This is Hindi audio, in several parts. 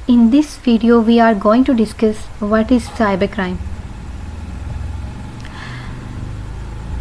In this video, we are going to discuss what is cybercrime.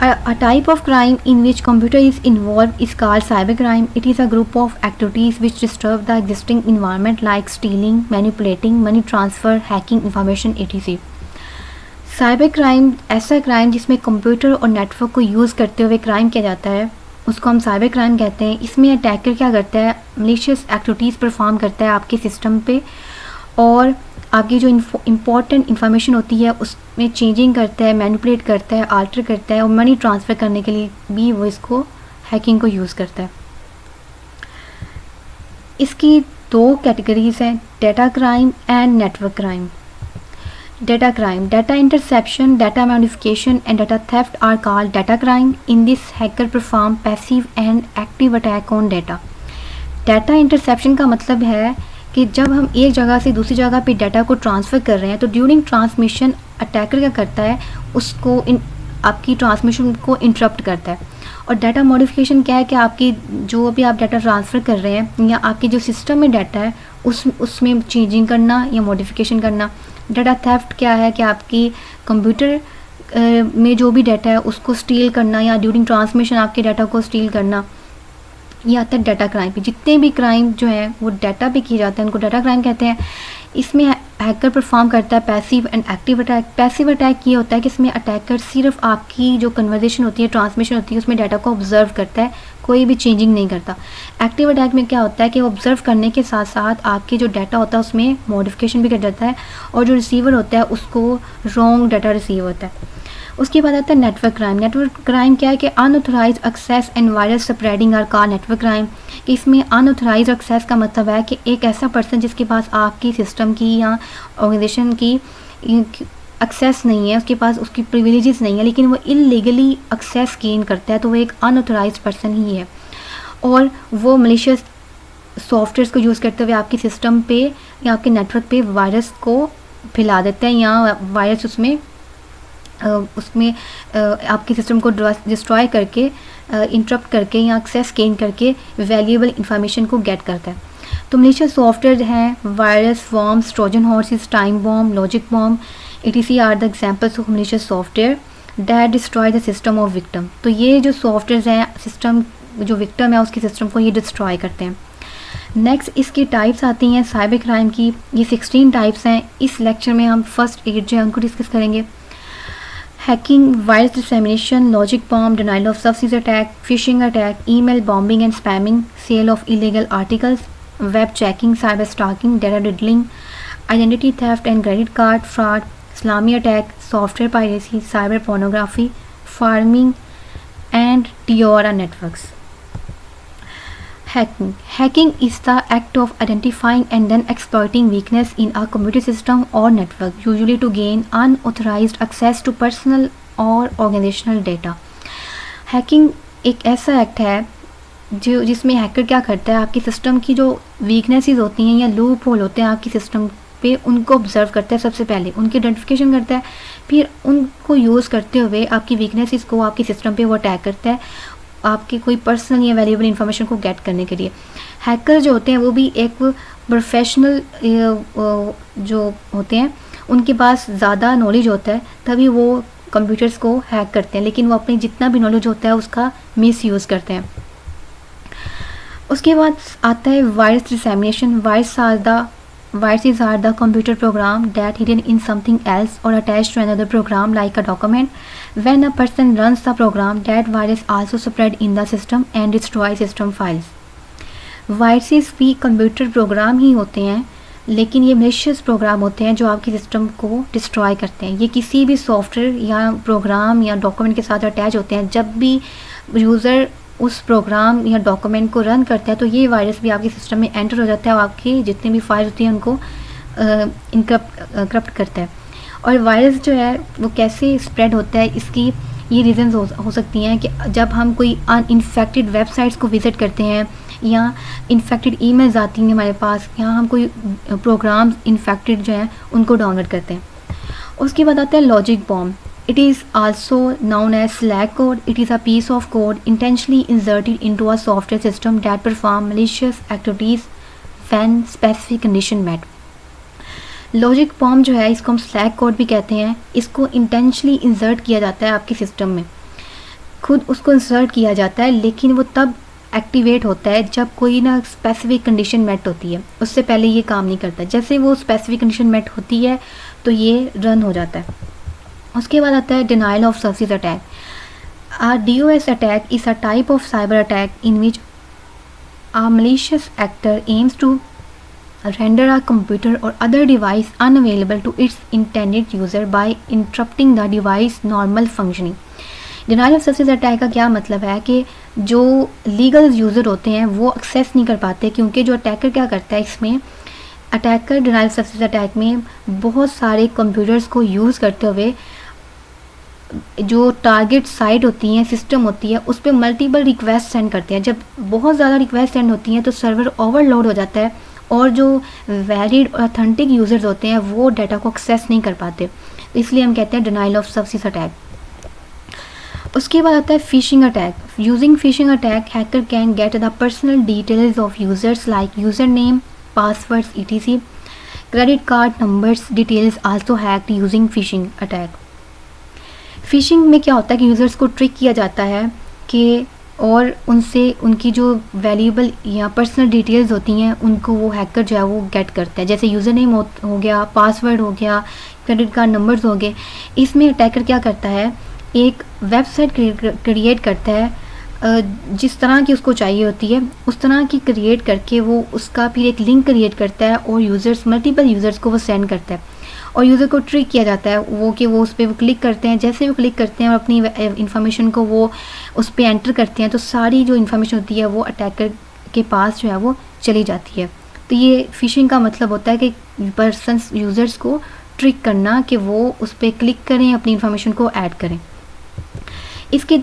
A type of crime in which computer is involved is called cybercrime. It is a group of activities which disturb the existing environment like stealing, manipulating, money transfer, hacking information etc. Cyber crime ऐसा क्राइम जिसमें कंप्यूटर और नेटवर्क को यूज़ करते हुए क्राइम किया जाता है, उसको हम साइबर क्राइम कहते हैं. इसमें अटैकर क्या करता है, मलिशियस एक्टिविटीज़ परफॉर्म करता है आपके सिस्टम पे और आपकी जो इम्पोर्टेंट इन्फॉर्मेशन होती है उसमें चेंजिंग करता है, मैनिपुलेट करता है, आल्टर करता है और मनी ट्रांसफ़र करने के लिए भी वो इसको हैकिंग को यूज़ करता है. इसकी दो कैटेगरीज हैं, data crime and network crime. Data crime, data interception, data modification and data theft are called data crime. In this, hacker perform passive and active attack on data. Data interception का मतलब है कि जब हम एक जगह से दूसरी जगह पे डाटा को ट्रांसफ़र कर रहे हैं तो ड्यूरिंग ट्रांसमिशन अटैकर क्या करता है, उसको आपकी ट्रांसमिशन को इंटरप्ट करता है. और डाटा मॉडिफिकेशन क्या है कि आपकी जो भी आप डाटा ट्रांसफ़र कर रहे हैं या आपके जो सिस्टम में डाटा है उसमें चेंजिंग करना या मॉडिफिकेशन करना. डाटा थेफ्ट क्या है कि आपकी कंप्यूटर में जो भी डाटा है उसको स्टील करना या ड्यूरिंग ट्रांसमिशन आपके डाटा को स्टील करना. ये आता है डाटा क्राइम पे. जितने भी क्राइम जो हैं वो डाटा पे किए जाते हैं उनको डाटा क्राइम कहते हैं. इसमें हैकर परफॉर्म करता है passive and active attack. Passive attack ये होता है कि इसमें अटैकर सिर्फ आपकी जो कन्वर्जेशन होती है, ट्रांसमिशन होती है, उसमें डाटा को ऑब्जर्व करता है, कोई भी चेंजिंग नहीं करता. एक्टिव अटैक में क्या होता है कि वो ऑब्जर्व करने के साथ साथ आपके जो डाटा होता है उसमें मॉडिफिकेशन भी कर जाता है और जो रिसीवर होता है उसको रॉन्ग डाटा रिसीव होता है. उसके बाद आता है नेटवर्क क्राइम. नेटवर्क क्राइम क्या है कि unauthorised access and virus spreading are called network crime. कि इसमें अनऑथराइज एक्सेस का मतलब है कि एक ऐसा पर्सन जिसके पास आपकी सिस्टम की या ऑर्गेनाइजेशन की एक्सेस नहीं है, उसके पास उसकी प्रिविलेजेस नहीं है, लेकिन वो इलीगली एक्सेस गेन करता है, तो वो एक अनऑथराइज पर्सन ही है. और वो मलिशियस सॉफ्टवेयर्स को यूज़ करते हुए आपकी सिस्टम पे या आपके नेटवर्क पे वायरस को फैला देते हैं या वायरस उसमें आपके सिस्टम को डिस्ट्रॉय करके इंटरप्ट करके या एक्सेस गेन करके वैल्यूएबल इंफॉर्मेशन को गेट करता है. तो मलिशियस सॉफ्टवेयर हैं virus, worms, Trojan horses, time bomb, logic bomb etc are the examples of malicious software that destroy the system of victim. तो ये जो सॉफ्टवेयर हैं सिस्टम जो विक्टिम है उसके सिस्टम को ये डिस्ट्रॉय करते हैं. नेक्स्ट इसकी टाइप्स आती हैं साइबर क्राइम की. ये 16 टाइप्स हैं. इस लेक्चर में हम फर्स्ट 8 जो है उनको डिस्कस करेंगे. Hacking, virus dissemination, logic bomb, denial of services attack, phishing attack, email bombing and spamming, sale of illegal articles, web checking, cyber stalking, data diddling, identity theft and credit card fraud, salami attack, software piracy, cyber pornography, pharming and Tor networks. Hacking is the act of identifying and then exploiting weakness in a computer system or network, usually to gain unauthorized access to personal or organizational data. Hacking एक ऐसा एक्ट है जो जिसमें हैकर क्या करता है, आपकी सिस्टम की जो वीकनेसेस होती हैं या लूप होल होते हैं आपकी सिस्टम पे उनको ऑब्जर्व करता है. सबसे पहले उनकी आइडेंटिफिकेशन करता है, फिर उनको यूज़ करते हुए आपकी वीकनेसेस को आपकी सिस्टम पे वो अटैक करता है आपकी कोई पर्सनल या वैल्यूएबल इन्फॉर्मेशन को गेट करने के लिए. हैकर जो होते हैं वो भी एक प्रोफेशनल जो होते हैं उनके पास ज़्यादा नॉलेज होता है तभी वो कंप्यूटर्स को हैक करते हैं, लेकिन वो अपनी जितना भी नॉलेज होता है उसका मिस यूज़ करते हैं. उसके बाद आता है virus dissemination. Viruses are the computer program that hidden in something else or attached to another program like a document. When a person runs the program, that virus also spread in the system and destroy system files. Viruses भी कंप्यूटर प्रोग्राम ही होते हैं, लेकिन ये malicious प्रोग्राम होते हैं जो आपकी सिस्टम को डिस्ट्रॉय करते हैं. ये किसी भी सॉफ्टवेयर या प्रोग्राम या डॉक्यूमेंट के साथ अटैच होते हैं. जब भी यूज़र उस प्रोग्राम या डॉक्यूमेंट को रन करता है तो ये वायरस भी आपके सिस्टम में एंटर हो जाता है और आपकी जितनी भी फाइल होती हैं उनको करप्ट करता है. और वायरस जो है वो कैसे स्प्रेड होता है, इसकी ये रीज़न्स हो सकती हैं कि जब हम कोई इन्फेक्टेड वेबसाइट्स को विज़िट करते हैं या इन्फेक्टेड ईमेल्स आती हैं हमारे पास, या हम कोई प्रोग्राम्स इन्फेक्टेड जो हैं उनको डाउनलोड करते हैं. उसके बाद आता है logic bomb. It is also known as slack code. It is a piece of code intentionally inserted into a software system that perform malicious activities when specific condition met. Logic form जो है इसको हम स्लैग कोड भी कहते हैं, इसको इंटेंशनली इंसर्ट किया जाता है आपके सिस्टम में, खुद उसको इंसर्ट किया जाता है, लेकिन वो तब एक्टिवेट होता है जब कोई ना स्पेसिफिक कंडीशन मेट होती है, उससे पहले ये काम नहीं करता। जैसे वो स्पेसिफिक कंडीशन मेट होती है तो ये रन हो जाता है। उसके बाद आता है denial of service attack. A DOS attack is a type of cyber attack in which a malicious actor aims to render a computer or other device unavailable to its intended user by interrupting the device normal functioning. Denial of service attack का क्या मतलब है कि जो लीगल यूज़र होते हैं वो एक्सेस नहीं कर पाते, क्योंकि जो अटैकर क्या करता है इसमें, attacker denial of service attack में बहुत सारे कंप्यूटर्स को यूज़ करते हुए जो टारगेट साइट होती हैं, सिस्टम होती है, उस पर मल्टीपल रिक्वेस्ट सेंड करते हैं। जब बहुत ज़्यादा रिक्वेस्ट सेंड होती हैं तो सर्वर ओवरलोड हो जाता है और जो वैलिड और ऑथेंटिक यूज़र्स होते हैं वो डाटा को एक्सेस नहीं कर पाते, तो इसलिए हम कहते हैं डिनाइल ऑफ सर्विस अटैक। उसके बाद आता है phishing attack. Using phishing attack hacker can get the personal details of users like user name, passwords, etc. Credit card numbers details also hacked using phishing attack. Fishing में क्या होता है कि यूज़र्स को ट्रिक किया जाता है कि और उनसे उनकी जो वैल्यूएबल या पर्सनल डिटेल्स होती हैं उनको वो हैकर जो है वो गेट करता है। जैसे यूज़र नेम हो गया, पासवर्ड हो गया, क्रेडिट कार्ड नंबर्स हो गए। इसमें अटैकर क्या करता है, एक वेबसाइट क्रिएट करता है जिस तरह की उसको चाहिए होती है उस तरह की क्रिएट करके वो उसका फिर एक लिंक क्रिएट करता है और यूज़र्स मल्टीपल यूज़र्स को वो सेंड करता है और यूज़र को ट्रिक किया जाता है वो कि वो उस पर वो क्लिक करते हैं। जैसे वो क्लिक करते हैं और अपनी इन्फॉर्मेशन को वो उस पर एंटर करते हैं तो सारी जो इन्फॉर्मेशन होती है वो अटैकर के पास जो है वो चली जाती है। तो ये फिशिंग का मतलब होता है कि पर्सन यूज़र्स को ट्रिक करना कि वो उस पर क्लिक करें, अपनी इन्फॉर्मेशन को ऐड करें। इसके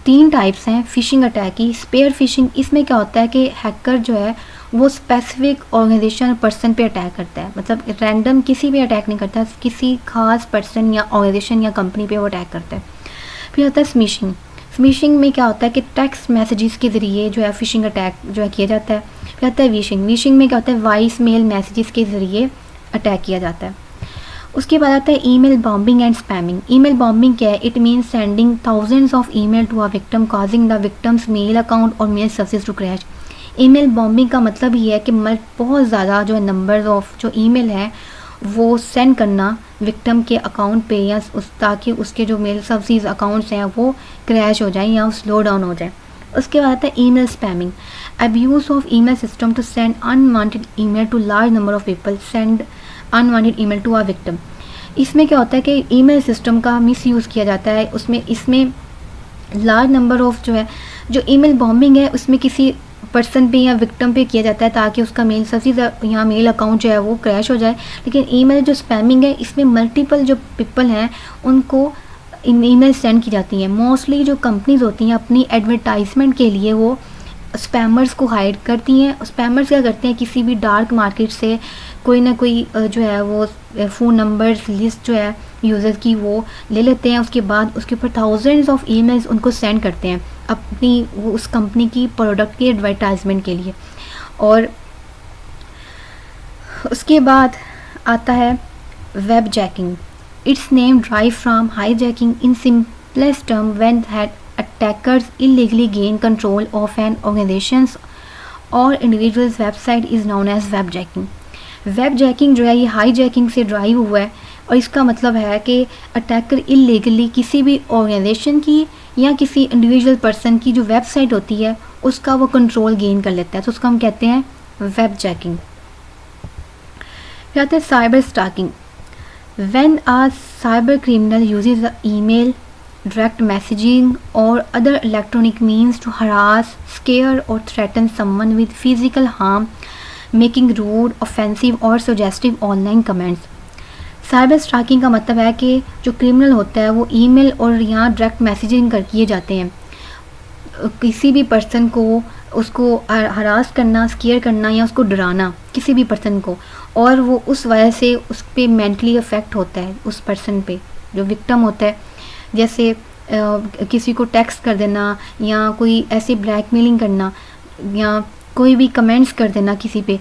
3 टाइप्स हैं फिशिंग अटैक की। स्पेयर फिशिंग, इसमें क्या होता है कि हैकर जो है वो स्पेसिफिक ऑर्गेनाइजेशन पर्सन पे अटैक करता है, मतलब रैंडम किसी भी अटैक नहीं करता, किसी खास पर्सन या ऑर्गेनाइजेशन या कंपनी पे वो अटैक करता है। फिर होता है स्मिशिंग। स्मिशिंग में क्या होता है कि टेक्स्ट मैसेजेस के ज़रिए जो है फिशिंग अटैक जो है किया जाता है। फिर होता है विशिंग। विशिंग में क्या होता है वॉइस मेल मैसेजेस के ज़रिए अटैक किया जाता है। उसके बाद आता है email bombing and spamming. Email bombing क्या है, it means sending thousands of email to a victim causing the victim's mail account और mail service to crash. Email bombing का मतलब ये है कि बहुत ज़्यादा जो है नंबर ऑफ जो ईमेल है वो सेंड करना विक्टिम के अकाउंट पे या ताकि उसके जो मेल सर्विस अकाउंट्स हैं वो क्रैश हो जाए या स्लो डाउन हो जाए। उसके बाद आता है email spamming. Abuse of email system to send unwanted email to large number of people, send unwanted email to a victim. इसमें क्या होता है कि ईमेल सिस्टम का मिस यूज़ किया जाता है। इसमें लार्ज नंबर ऑफ जो है जो ईमेल बॉम्बिंग है उसमें किसी पर्सन पे या विक्टिम पे किया जाता है ताकि उसका मेल सर्विस या मेल अकाउंट जो है वो क्रैश हो जाए। लेकिन ईमेल जो स्पैमिंग है इसमें मल्टीपल जो पीपल हैं उनको ईमेल सेंड की जाती हैं। मोस्टली जो कंपनीज होती हैं अपनी एडवर्टाइजमेंट के लिए वो स्पैमर्स को हाइड करती हैं। स्पैमर्स क्या करते हैं, किसी भी डार्क मार्केट से कोई ना कोई जो है वो फ़ोन नंबर्स लिस्ट जो है यूज़र की वो ले लेते हैं, उसके बाद उसके ऊपर थाउजेंड्स ऑफ ईमेल्स उनको सेंड करते हैं अपनी वो उस कंपनी की प्रोडक्ट की एडवर्टाइजमेंट के लिए। और उसके बाद आता है web jacking. It's name drive from high jacking in simplest term when that attackers illegally gain control of an organization's or individual's website is known as web jacking. Web jacking जो है ये हाई जैकिंग से ड्राइव हुआ है और इसका मतलब है कि अटैकर इलीगली किसी भी ऑर्गेनाइजेशन की या किसी इंडिविजुअल पर्सन की जो वेबसाइट होती है उसका वो कंट्रोल गेन कर लेता है, तो उसको हम कहते हैं वेब जैकिंग। फिर आता है cyber stalking. When a cyber criminal uses email, direct messaging or other electronic means to harass, scare or threaten someone with physical harm, making rude, offensive or suggestive online comments. Cyber stalking का मतलब है कि जो क्रिमिनल होता है वो ईमेल और यहाँ डायरेक्ट मैसेजिंग कर किए जाते हैं, किसी भी पर्सन को उसको हरास करना, स्केयर करना या उसको डराना किसी भी पर्सन को, और वो उस वजह से उस पर मेंटली अफेक्ट होता है उस पर्सन पे जो विक्टिम होता है। जैसे किसी को टेक्स्ट कर देना या कोई ऐसे ब्लैकमेलिंग करना या कोई भी कमेंट्स कर देना किसी पे,